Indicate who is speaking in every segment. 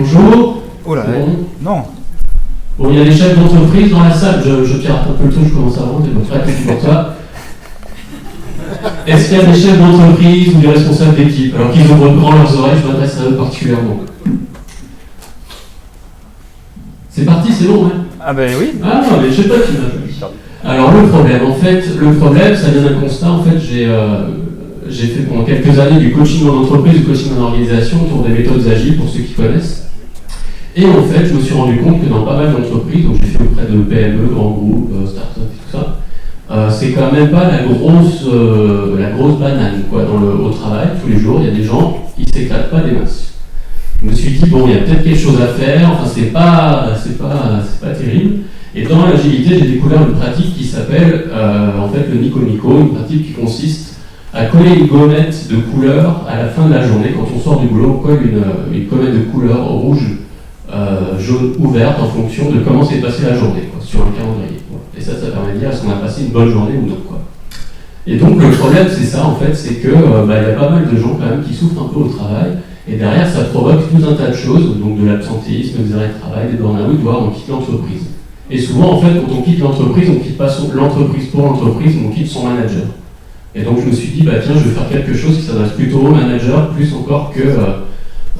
Speaker 1: Bonjour.
Speaker 2: Oh là,
Speaker 1: Bon.
Speaker 2: non.
Speaker 1: Bon, il y a des chefs d'entreprise dans la salle, je pirate un peu le truc, je commence à rendre, c'est pas très pour ça. Est-ce qu'il y a des chefs d'entreprise ou des responsables d'équipe? Alors qu'ils ouvrent grand leurs oreilles, je m'adresse à eux particulièrement. C'est parti, c'est bon, hein?
Speaker 2: Ah ben oui.
Speaker 1: Ah non, mais je sais pas qui m'a choisi. Alors le problème, ça vient d'un constat. En fait, j'ai fait pendant quelques années du coaching en entreprise, du coaching en organisation autour des méthodes agiles, pour ceux qui connaissent. Et en fait, je me suis rendu compte que dans pas mal d'entreprises, donc j'ai fait auprès de PME, grands groupes, startups et tout ça, c'est quand même pas la grosse banane quoi, au travail. Tous les jours, il y a des gens, ils s'éclatent pas des masses. Je me suis dit, bon, il y a peut-être quelque chose à faire, enfin, c'est pas terrible. Et dans l'agilité, j'ai découvert une pratique qui s'appelle, en fait, le Nico Nico, une pratique qui consiste à coller une gommette de couleur à la fin de la journée. Quand on sort du boulot, on colle une gommette de couleur rouge, jaune ou verte en fonction de comment s'est passée la journée, quoi, sur un calendrier. Quoi. Et ça permet de dire est-ce qu'on a passé une bonne journée ou non, quoi. Et donc, le problème, c'est ça, en fait, c'est que y a pas mal de gens, quand même, qui souffrent un peu au travail. Et derrière, ça provoque tout un tas de choses, donc de l'absentéisme, des arrêts de travail, des burn-out, voire on quitte l'entreprise. Et souvent, en fait, quand on quitte l'entreprise, on ne quitte pas l'entreprise pour l'entreprise, mais on quitte son manager. Et donc, je me suis dit, tiens, je vais faire quelque chose qui s'adresse plutôt au manager, plus encore que,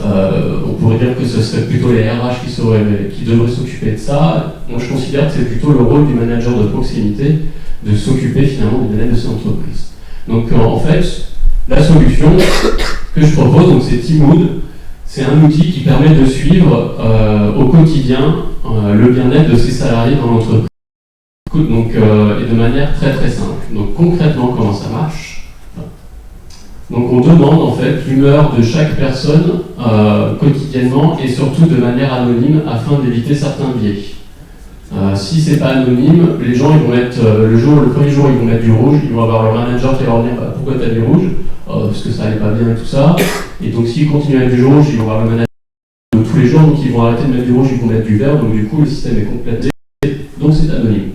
Speaker 1: on pourrait dire que ce serait plutôt les RH qui devraient s'occuper de ça. Moi, je considère que c'est plutôt le rôle du manager de proximité de s'occuper finalement des données de ses entreprises. Donc, en fait, la solution que je propose, donc c'est Teamwood, c'est un outil qui permet de suivre au quotidien le bien-être de ses salariés dans l'entreprise. Donc, et de manière très très simple. Donc concrètement, comment ça marche? Donc on demande en fait l'humeur de chaque personne quotidiennement et surtout de manière anonyme afin d'éviter certains biais. Si c'est pas anonyme, les gens ils vont mettre le premier jour ils vont mettre du rouge, ils vont avoir leur manager qui va leur dire pourquoi tu as du rouge, parce que ça allait pas bien et tout ça. Et donc s'ils continuent à mettre du rouge, ils vont avoir le manager de tous les jours, donc ils vont arrêter de mettre du rouge, ils vont mettre du vert, donc du coup le système est complété, donc c'est anonyme.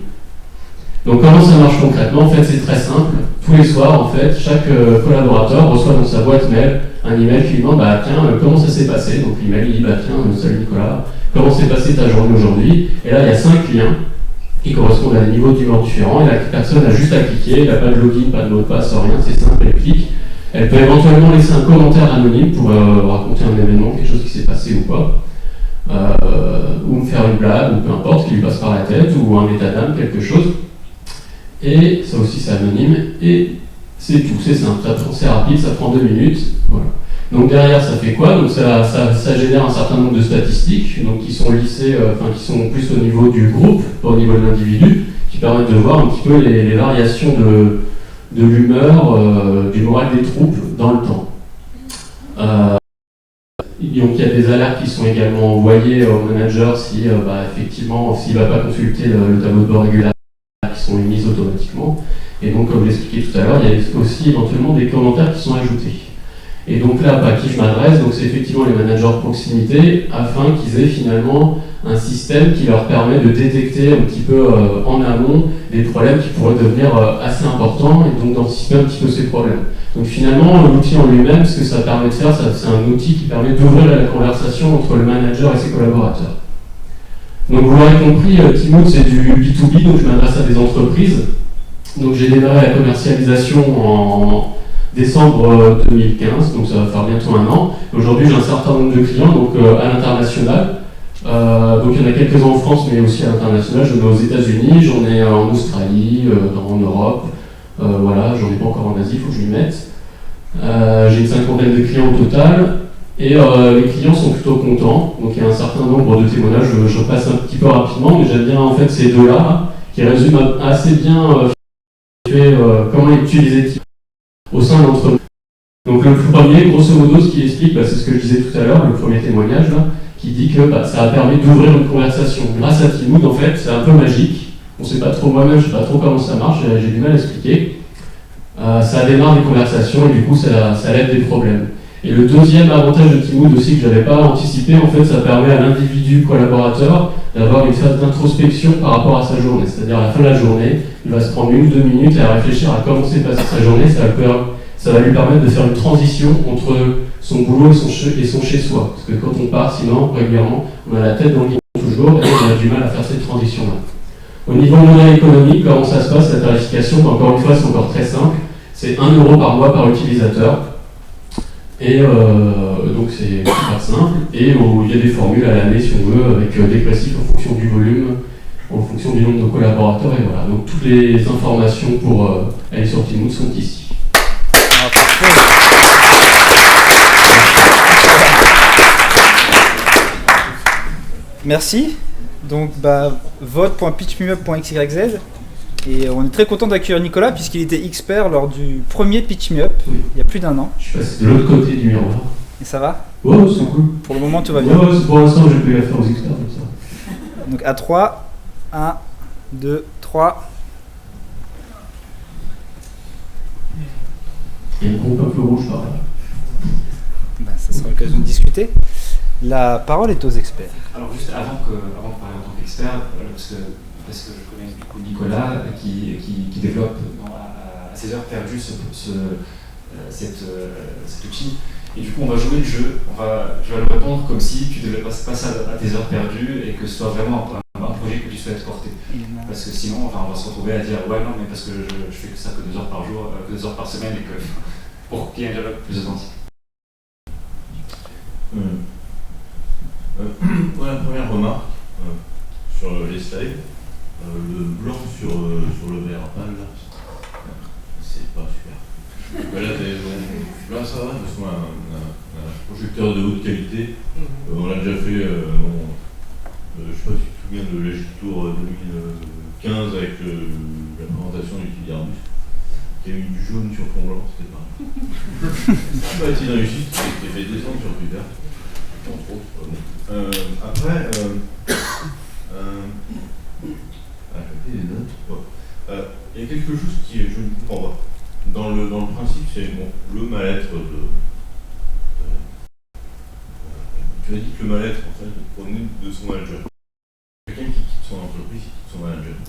Speaker 1: Donc comment ça marche concrètement? En fait c'est très simple. Tous les soirs en fait, chaque collaborateur reçoit dans sa boîte mail un email qui lui demande tiens, comment ça s'est passé? Donc l'email il dit tiens, salut Nicolas, comment s'est passée ta journée aujourd'hui? Et là il y a 5 liens qui correspondent à des niveaux d'humeur différents et la personne a juste à cliquer, il n'y a pas de login, pas de mot de passe, rien, c'est simple, elle clique. Elle peut éventuellement laisser un commentaire anonyme pour raconter un événement, quelque chose qui s'est passé ou pas, ou me faire une blague, ou peu importe, qui lui passe par la tête, ou un état d'âme, quelque chose. Et ça aussi c'est anonyme, et c'est tout, c'est simple, c'est rapide, ça prend 2 minutes. Voilà. Donc derrière ça fait quoi? Donc ça génère un certain nombre de statistiques, donc qui sont lissées, qui sont plus au niveau du groupe, pas au niveau de l'individu, qui permettent de voir un petit peu les variations de l'humeur, du moral des troupes dans le temps. Donc il y a des alertes qui sont également envoyées au manager si effectivement s'il ne va pas consulter le tableau de bord régulièrement, qui sont émises automatiquement. Et donc comme je l'expliquais tout à l'heure, il y a aussi éventuellement des commentaires qui sont ajoutés. Et donc là, à qui je m'adresse, donc c'est effectivement les managers de proximité, afin qu'ils aient finalement un système qui leur permet de détecter un petit peu en amont des problèmes qui pourraient devenir assez importants et donc d'anticiper un petit peu ces problèmes. Donc finalement, l'outil en lui-même, ce que ça permet de faire, c'est un outil qui permet d'ouvrir la conversation entre le manager et ses collaborateurs. Donc vous l'aurez compris, Teamwood c'est du B2B, donc je m'adresse à des entreprises. Donc j'ai démarré la commercialisation en décembre 2015, donc ça va faire bientôt 1 an. Aujourd'hui j'ai un certain nombre de clients donc, à l'international. Donc il y en a quelques-uns en France mais aussi à l'international. J'en ai aux États-Unis, j'en ai en Australie, en Europe, voilà, j'en ai pas encore en Asie, il faut que je m'y mette. J'ai une 50aine de clients au total et les clients sont plutôt contents. Donc il y a un certain nombre de témoignages, je passe un petit peu rapidement, mais j'aime bien en fait ces deux-là qui résument assez bien comment utiliser au sein de l'entreprise. Donc le premier, grosso modo, ce qui explique, c'est ce que je disais tout à l'heure, le premier témoignage, là, qui dit que ça a permis d'ouvrir une conversation. Grâce à Teamwood, en fait, c'est un peu magique. On ne sait pas trop moi-même, je ne sais pas trop comment ça marche, j'ai du mal à expliquer. Ça démarre des conversations et du coup, ça lève des problèmes. Et le deuxième avantage de Teamwood aussi que je n'avais pas anticipé, en fait, ça permet à l'individu collaborateur d'avoir une phase d'introspection par rapport à sa journée. C'est-à-dire à la fin de la journée, il va se prendre 1 ou 2 minutes à réfléchir à comment s'est passée sa journée. Ça va ça va lui permettre de faire une transition entre son boulot et son chez-soi. Parce que quand on part, sinon, régulièrement, on a la tête dans le guidon toujours, et on a du mal à faire cette transition-là. Au niveau modèle économique, comment ça se passe, la tarification? Encore une fois, c'est encore très simple. C'est 1 € par mois par utilisateur. Et donc c'est super simple. Et il y a des formules à l'année, si on veut, avec dégressif en fonction du volume, en fonction du nombre de collaborateurs. Et voilà. Donc toutes les informations pour aller sur Teamwood sont ici.
Speaker 2: Merci. Donc, vote.pitchmeup.xyz. Et on est très content d'accueillir Nicolas puisqu'il était expert lors du premier Pitch Me Up,
Speaker 1: oui.
Speaker 2: Il y a plus d'1 an.
Speaker 1: Je suis passé de l'autre côté du miroir.
Speaker 2: Et ça va?
Speaker 1: Ouais, c'est cool.
Speaker 2: Pour le moment, tout va bien.
Speaker 1: Ouais, pour l'instant, j'ai pu la faire aux experts comme ça.
Speaker 2: Donc à 3, 1, 2, 3.
Speaker 1: Il y a un groupe un peu rouge par là.
Speaker 2: Ça sera l'occasion de discuter. La parole est aux experts.
Speaker 3: Alors juste avant de parler en tant qu'expert, parce que je connais beaucoup Nicolas qui développe à ses heures perdues cet outil. Et du coup, on va jouer le jeu. Je vais le répondre comme si tu devais passer ça à tes heures perdues et que ce soit vraiment un projet que tu souhaites porter. Parce que sinon, on va se retrouver à dire ouais non mais parce que je fais que ça que 2 heures par jour, que 2 heures par semaine et que pour qu'il y ait un dialogue plus authentique.
Speaker 4: La première remarque sur les slides, le blanc sur le vert pâle, là, c'est pas super. Là ça va, parce qu'on a un projecteur de haute qualité. On l'a déjà fait, je sais pas si tu te souviens de l'Agitour 2015 avec la présentation du Tiberius. Il y a eu du jaune sur fond blanc, c'était pas mal. Ça n'a pas été une réussite, c'était fait descendre sur Twitter. Entre autres. Après, j'ai des notes. Il y a quelque chose qui je ne comprends pas. Dans le principe, c'est bon, le mal-être tu as dit que le mal-être, en fait, prenait de son manager. Quelqu'un qui quitte son entreprise, qui quitte son manager.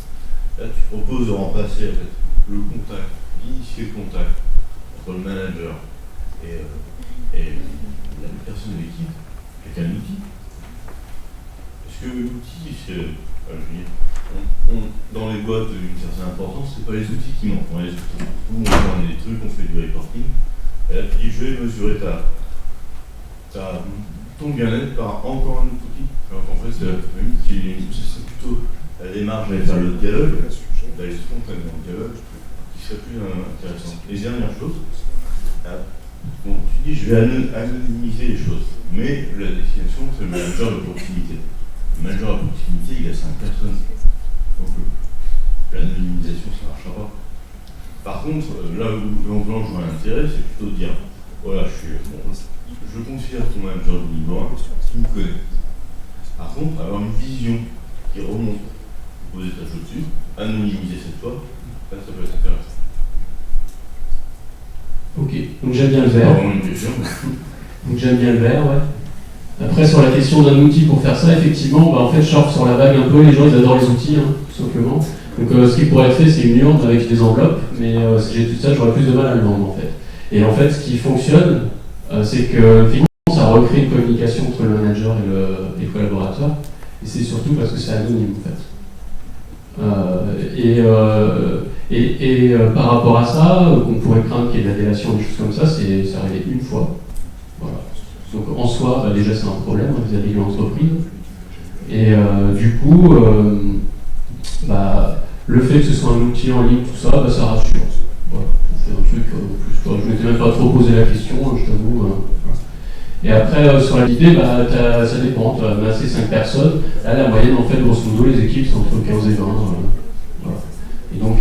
Speaker 4: Là, tu proposes de remplacer en fait, le contact, d'initier le contact entre le manager et la personne de l'équipe. Avec un outil. Parce que l'outil, je veux dire, dans les boîtes d'une certaine importance, c'est pas les outils qui manquent. On fait des trucs, on fait du reporting. Et là, tu dis, je vais mesurer ton bien-être par encore un autre outil. Alors qu'en fait, c'est plutôt la démarche d'aller faire le dialogue, d'aller spontanément dans le dialogue, qui serait plus intéressant. Les dernières choses, bon, tu dis, je vais anonymiser les choses. Mais la destination, c'est le manager de proximité. Le manager de proximité, il a 5 personnes. Donc l'anonymisation, ça ne marchera pas. Par contre, là où je vois un intérêt, c'est plutôt de dire, voilà, je considère ton manager de niveau 1, qui me connaît. Par contre, avoir une vision qui remonte, poser ta chose dessus, anonymiser cette fois, là, ça peut être intéressant.
Speaker 1: Ok, donc j'aime bien le vert. Donc j'aime bien le vert, ouais. Après, sur la question d'un outil pour faire ça, effectivement, en fait, je surfe sur la vague un peu, les gens, ils adorent les outils, tout simplement. Donc ce qui pourrait être fait, c'est une urne avec des enveloppes, mais si j'ai tout ça, j'aurais plus de mal à le vendre, en fait. Et en fait, ce qui fonctionne, c'est que, finalement, ça recrée une communication entre le manager et les collaborateurs, et c'est surtout parce que c'est anonyme, en fait. Par rapport à ça, on pourrait craindre qu'il y ait de la délation, des choses comme ça, c'est arrivé une fois. Voilà. Donc en soi, déjà c'est un problème vis-à-vis de l'entreprise. Et du coup, le fait que ce soit un outil en ligne, tout ça, ça rassure. Voilà. C'est un truc plus. Je ne m'étais même pas trop posé la question, je t'avoue. Et après, sur l'idée, ça dépend. Tu as amassé 5 personnes. Là, la moyenne, en fait, grosso modo, les équipes sont entre 15 et 20. Voilà. Et donc,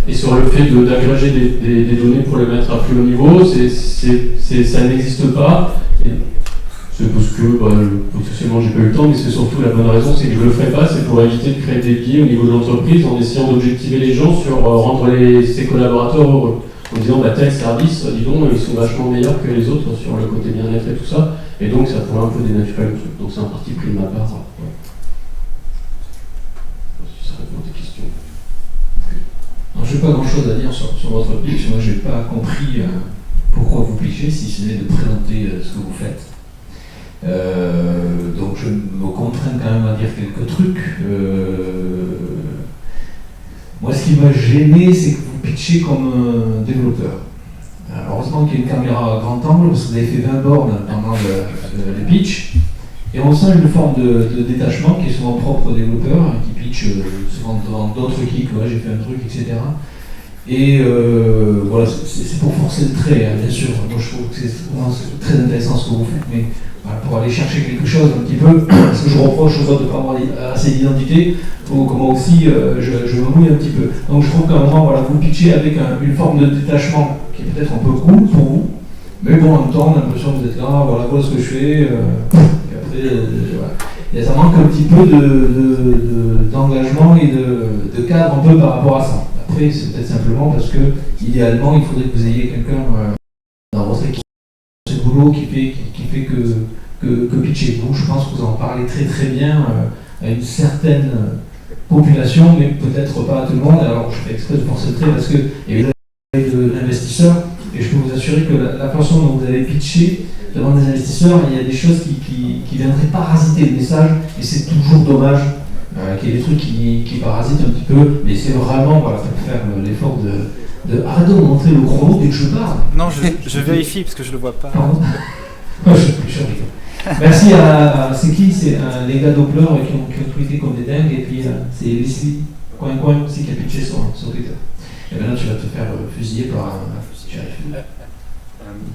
Speaker 1: et sur le fait d'agréger des données pour les mettre à plus haut niveau, ça n'existe pas. C'est parce que, potentiellement, j'ai pas eu le temps, mais c'est surtout la bonne raison, c'est que je le ferai pas, c'est pour éviter de créer des biais au niveau de l'entreprise en essayant d'objectiver les gens sur rendre ses collaborateurs heureux. En disant, tel service, dis donc, ils sont vachement meilleurs que les autres sur le côté bien-être et tout ça. Et donc, ça pourrait un peu dénaturer le truc. Donc, c'est un parti pris de ma part. Ouais. Si ça répond à tes questions.
Speaker 5: Alors, j'ai pas grand chose à dire sur votre pitch. Moi, j'ai pas compris pourquoi vous pitchez, si ce n'est de présenter ce que vous faites. Donc je me contrains quand même à dire quelques trucs. Moi, ce qui m'a gêné, c'est que vous pitchez comme développeur. Heureusement qu'il y a une caméra à grand angle, parce que vous avez fait 20 bornes pendant le pitch. Et on sent une forme de détachement qui est souvent propre aux développeurs, qui pitchent souvent devant d'autres qui, ouais, j'ai fait un truc, etc. Et voilà, c'est pour forcer le trait, hein, bien sûr. Moi, je trouve que c'est très intéressant ce que vous faites, mais voilà, pour aller chercher quelque chose un petit peu, parce que je reproche aux autres de ne pas avoir assez d'identité, ou que moi aussi, je me mouille un petit peu. Donc je trouve qu'à un moment, voilà, vous pitchez avec une forme de détachement qui est peut-être un peu cool pour vous, mais bon, en même temps, on a l'impression que vous êtes là, voilà ce que je fais. Voilà. Et ça manque un petit peu d'engagement et de cadre un peu par rapport à ça. Après, c'est peut-être simplement parce que, idéalement, il faudrait que vous ayez quelqu'un dans votre équipe, ce boulot qui fait que pitcher. Donc, je pense que vous en parlez très très bien à une certaine population, mais peut-être pas à tout le monde. Alors, je fais exprès de forcer le trait parce que il y a de l'investisseur, et je peux vous assurer que la façon dont vous avez pitché devant des investisseurs, il y a des choses qui viendraient parasiter le message, et c'est toujours dommage qu'il y ait des trucs qui parasitent un petit peu, mais c'est vraiment, voilà, faut faire l'effort de arrêtez de montrer le chrono dès que je parle.
Speaker 2: Non, je vérifie parce que je le vois pas.
Speaker 5: Pardon. Je rigole. Merci à c'est qui? C'est les gars Doppler qui ont tweeté comme des dingues, et puis c'est Leslie Coin aussi qui a pitché sur Twitter. Et maintenant tu vas te faire fusiller par un shérif.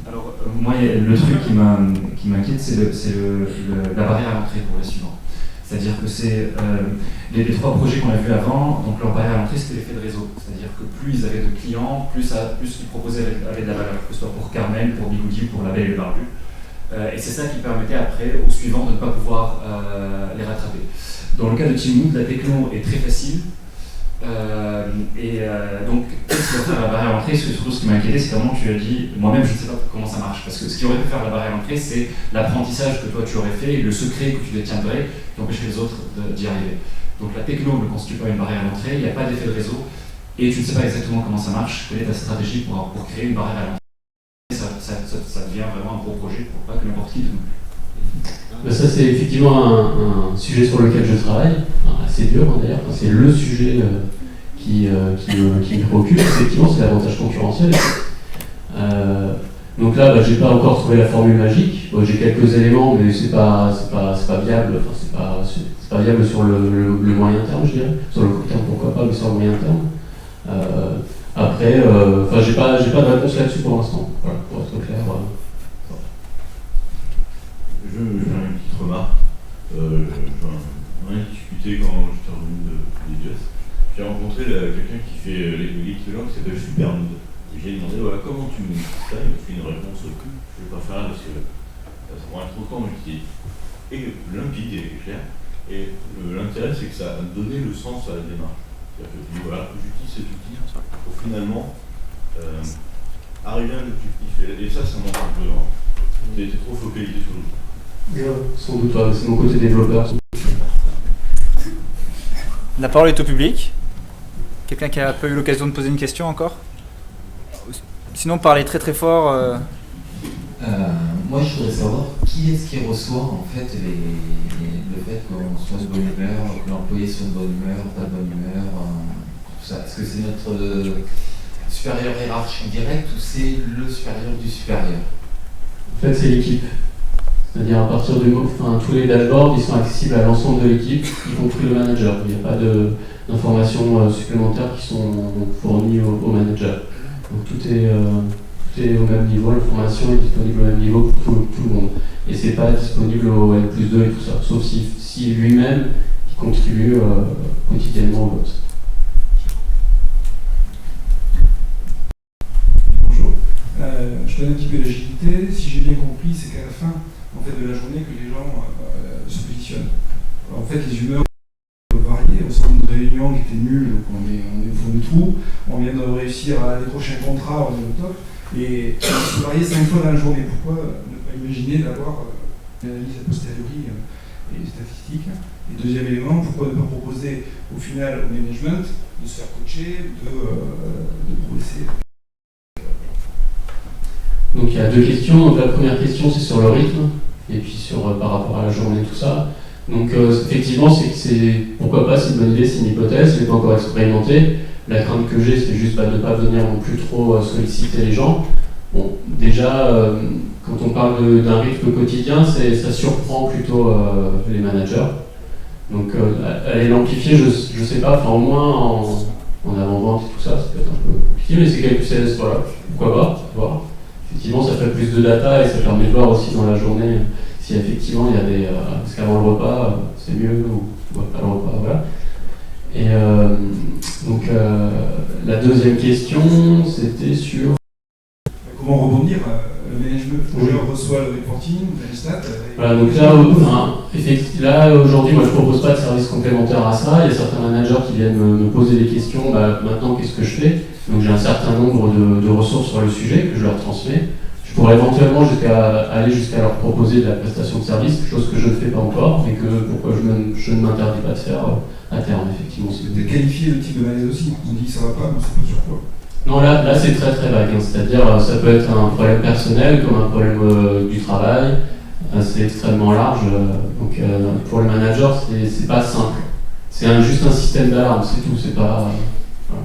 Speaker 3: Alors, moi, le truc qui m'inquiète, c'est la barrière à l'entrée pour les suivants. C'est-à-dire que c'est les trois projets qu'on a vus avant, donc leur barrière à l'entrée, c'était l'effet de réseau. C'est-à-dire que plus ils avaient de clients, plus ils proposaient avec de la valeur, que ce soit pour Carmen, pour Bigoudi, pour La Belle et le Barbu. Et c'est ça qui permettait après aux suivants de ne pas pouvoir les rattraper. Dans le cas de Teamwood, la techno est très facile. Donc, qu'est-ce qui va faire la barrière à l'entrée? Surtout, ce qui m'a inquiété, c'est comment tu as dit, moi-même je ne sais pas comment ça marche, parce que ce qui aurait pu faire la barrière à l'entrée, c'est l'apprentissage que toi tu aurais fait et le secret que tu détiendrais qui empêcherait les autres d'y arriver. Donc la techno ne constitue pas une barrière à l'entrée, il n'y a pas d'effet de réseau, et tu ne sais pas exactement comment ça marche, quelle est ta stratégie pour créer une barrière à l'entrée. Ça devient vraiment un gros projet pour pas que n'importe qui te...
Speaker 1: Ça, c'est effectivement un sujet sur lequel je travaille, assez dur d'ailleurs. C'est le sujet qui me préoccupe. Effectivement, c'est l'avantage concurrentiel. Donc là, j'ai pas encore trouvé la formule magique. J'ai quelques éléments, mais c'est pas viable. Enfin, c'est pas viable sur le moyen terme, je dirais. Sur le court terme, pourquoi pas, mais sur le moyen terme. Après, j'ai pas de réponse là-dessus pour l'instant. Voilà, pour être clair.
Speaker 4: Je vais faire une petite remarque. On a discuté quand j'étais revenu de Just. J'ai rencontré quelqu'un qui fait l'équivalent qui s'appelle Supernode. Et j'ai demandé voilà, comment tu me dis ça. Il m'a fait une réponse que je ne vais pas faire parce que ça prend trop de temps, mais qui est limpide et clair. Et l'intérêt, c'est que ça a donné le sens à la démarche. C'est-à-dire que je dis voilà, j'utilise cet outil pour finalement arriver à un objectif. Et ça manque un peu. Vous avez été trop focalisé sur l'outil.
Speaker 1: Sans doute, c'est mon côté développeur.
Speaker 2: La parole est au public. Quelqu'un qui n'a pas eu l'occasion de poser une question encore? Sinon, parlez très très fort.
Speaker 6: Moi, je voudrais savoir qui est-ce qui reçoit en fait le fait qu'on soit de bonne humeur, que l'employé soit de bonne humeur, pas de bonne humeur, tout ça. Est-ce que c'est notre supérieur hiérarchique direct ou c'est le supérieur du supérieur?
Speaker 1: En fait, c'est l'équipe. C'est-à-dire à partir du tous les dashboards, ils sont accessibles à l'ensemble de l'équipe, y compris le manager. Il n'y a pas d'informations supplémentaires qui sont fournies au manager. Donc tout est au même niveau, l'information est disponible au même niveau pour tout le monde. Et c'est pas disponible au N+2 et tout ça, sauf si lui-même qui contribue quotidiennement au vote.
Speaker 7: Bonjour. Je connais un petit peu l'agilité. Si j'ai bien compris, c'est qu'à la fin de la journée que les gens se positionnent. Alors, en fait, les humeurs peuvent varier. On sort d'une réunion qui était nulle, donc on est au fond du trou. On vient de réussir à décrocher un contrat, on est au top. Et ça peut varier 5 fois dans la journée. Pourquoi ne pas imaginer d'avoir une analyse a posteriori et les statistiques. Et deuxième élément, pourquoi ne pas proposer au final au management de se faire coacher, de progresser.
Speaker 1: Donc il y a deux questions. Donc, la première question c'est sur le rythme, et puis par rapport à la journée, tout ça. Donc effectivement, pourquoi pas, c'est une bonne idée, c'est une hypothèse, je n'ai pas encore expérimenté. La crainte que j'ai, c'est juste de ne pas venir non plus trop solliciter les gens. Bon, déjà, quand on parle d'un rythme quotidien, ça surprend plutôt les managers. Donc aller l'amplifier, je ne sais pas, enfin au moins en avant-vente et tout ça, ça peut être un peu compliqué, mais voilà, pourquoi pas, voir. Effectivement, ça fait plus de data et ça permet de voir aussi dans la journée si effectivement il y a des... parce qu'avant le repas, c'est mieux, ou après le repas, voilà. Et donc la deuxième question, c'était sur...
Speaker 7: Comment rebondir le management reçoit le reporting, les stats.
Speaker 1: Voilà, donc là, aujourd'hui, moi je ne propose pas de service complémentaire à ça. Il y a certains managers qui viennent me poser des questions. Maintenant, qu'est-ce que je fais? Donc j'ai un certain nombre de ressources sur le sujet que je leur transmets. Je pourrais éventuellement aller jusqu'à leur proposer de la prestation de service, chose que je ne fais pas encore, mais pourquoi je ne m'interdis pas de faire à terme, effectivement.
Speaker 7: De qualifier le type de malaise aussi. On dit que ça va pas, mais c'est pas sur quoi.
Speaker 1: Non, là c'est très très vague, hein. C'est-à-dire ça peut être un problème personnel comme un problème du travail, c'est extrêmement large, donc pour le manager c'est pas simple, c'est juste un système d'alarme, c'est tout, c'est pas... Voilà.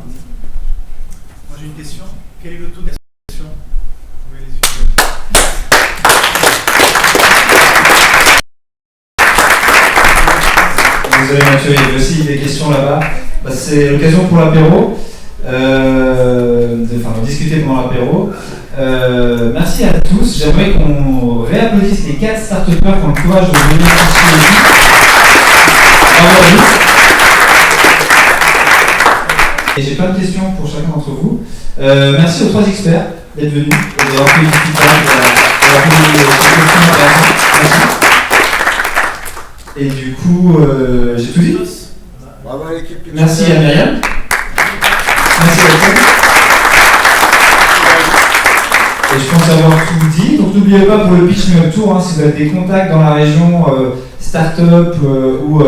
Speaker 8: Moi j'ai une question, quel est le taux d'expression?
Speaker 9: Désolé Mathieu, il y avait aussi des questions là-bas. C'est l'occasion pour l'apéro. De discuter pendant l'apéro. Merci à tous. J'aimerais qu'on réapplaudisse les 4 start-upers qui ont le courage de venir ici. Bravo. Et j'ai plein de questions pour chacun d'entre vous. Merci aux 3 experts d'être venus et d'avoir fait du feedback, d'avoir posé des questions intéressantes. Merci. Et du coup, j'ai tout dit.
Speaker 8: Bravo à l'équipe.
Speaker 9: Merci à Myriam. Merci à vous. Et je pense avoir tout dit. Donc n'oubliez pas pour le Pitch Me Up Tour, si vous avez des contacts dans la région start-up ou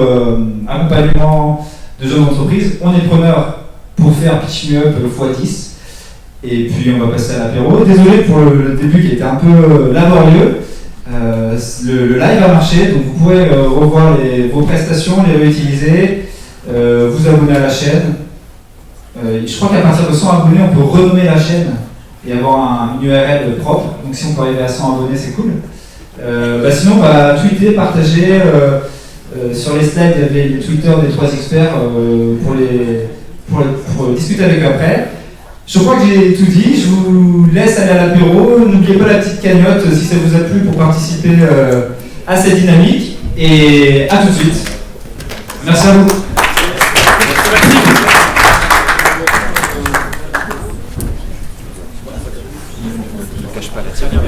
Speaker 9: accompagnement de jeunes entreprises, on est preneur pour faire Pitch Me Up x10. Et puis on va passer à l'apéro. Désolé pour le début qui était un peu laborieux. Le live a marché, donc vous pourrez revoir vos prestations, les réutiliser, vous abonner à la chaîne. Je crois qu'à partir de 100 abonnés, on peut renommer la chaîne et avoir une URL propre. Donc si on peut arriver à 100 abonnés, c'est cool. Sinon, tweeter, partager. Sur les slides, il y avait les Twitter des 3 experts pour discuter avec eux après. Je crois que j'ai tout dit. Je vous laisse aller à l'apéro. N'oubliez pas la petite cagnotte si ça vous a plu pour participer à cette dynamique. Et à tout de suite. Merci à vous.
Speaker 2: Ne cache pas la tienne.